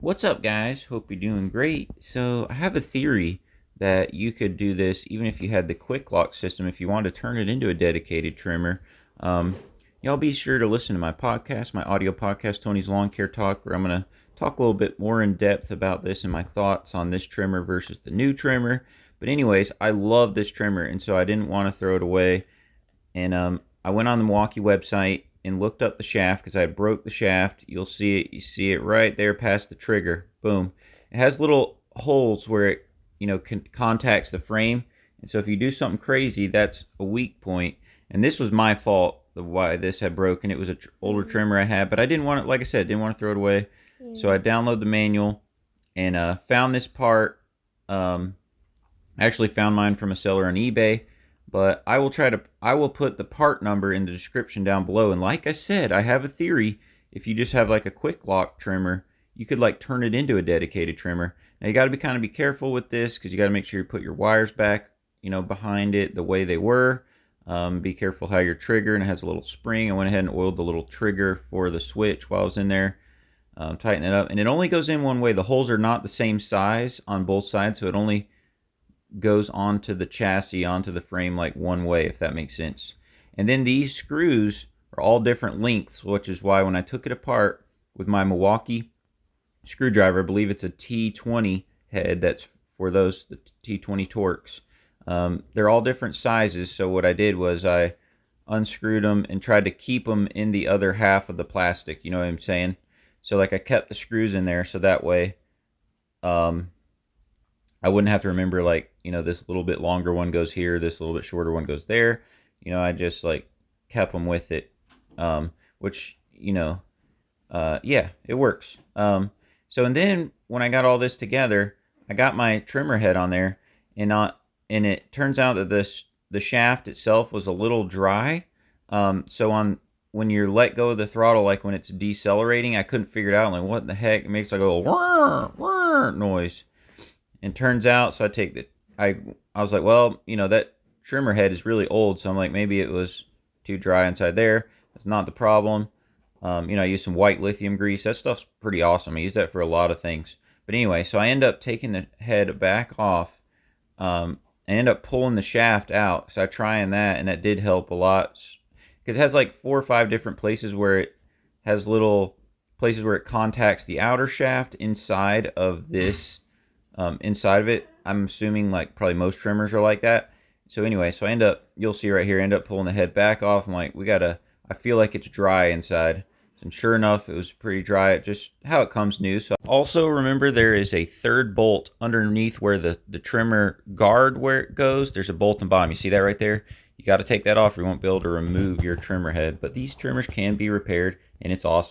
What's up, guys? Hope you're doing great. So I have a theory that you could do this even if you had the quick lock system. If you want to turn it into a dedicated trimmer, um, y'all be sure to listen to my podcast, my audio podcast, Tony's Lawn Care Talk, where I'm going to talk a little bit more in depth about this and my thoughts on this trimmer versus the new trimmer. But anyways, I love this trimmer, and so I didn't want to throw it away. And I went on the Milwaukee website and looked up the shaft because I broke the shaft. You'll see it. You see it right there past the trigger. Boom. It has little holes where it, contacts the frame. And so if you do something crazy, that's a weak point. And this was my fault of why this had broken. It was an older trimmer I had, but I didn't want it. Like I said, didn't want to throw it away. So I downloaded the manual and found this part. I actually found mine from a seller on eBay. But I will put the part number in the description down below. And like I said, I have a theory. If you just have like a quick lock trimmer, you could like turn it into a dedicated trimmer. Now you got to be careful with this because you got to make sure you put your wires back, behind it the way they were. Be careful how your trigger, and it has a little spring. I went ahead and oiled the little trigger for the switch while I was in there. Tighten it up. And it only goes in one way. The holes are not the same size on both sides, so it only goes onto the chassis, onto the frame like one way, if that makes sense. And then these screws are all different lengths, which is why when I took it apart with my Milwaukee screwdriver, I believe it's a T20 head, that's for those, the T20 Torx. They're all different sizes, so what I did was I unscrewed them and tried to keep them in the other half of the plastic, you know what I'm saying? So like I kept the screws in there so that way I wouldn't have to remember, like, this little bit longer one goes here, this little bit shorter one goes there. I just like kept them with it, which, yeah, it works. And then when I got all this together, I got my trimmer head on there, and it turns out that the shaft itself was a little dry. When you're let go of the throttle, like when it's decelerating, I couldn't figure it out. Like, what the heck? It makes like a little whir, whir noise. And turns out, so I was like, well, that trimmer head is really old, so I'm like, maybe it was too dry inside there. That's not the problem. I use some white lithium grease. That stuff's pretty awesome. I use that for a lot of things. But anyway, so I end up taking the head back off. I end up pulling the shaft out. So I trying that, and that did help a lot. Because it has like 4 or 5 different places where it has little places where it contacts the outer shaft inside of this. Inside of it, I'm assuming like probably most trimmers are like that. So anyway, so you'll see right here, I end up pulling the head back off. I'm like, I feel like it's dry inside. And sure enough, it was pretty dry, just how it comes new. So also remember, there is a third bolt underneath where the trimmer guard, where it goes. There's a bolt in the bottom. You see that right there? You got to take that off or you won't be able to remove your trimmer head. But these trimmers can be repaired, and it's awesome.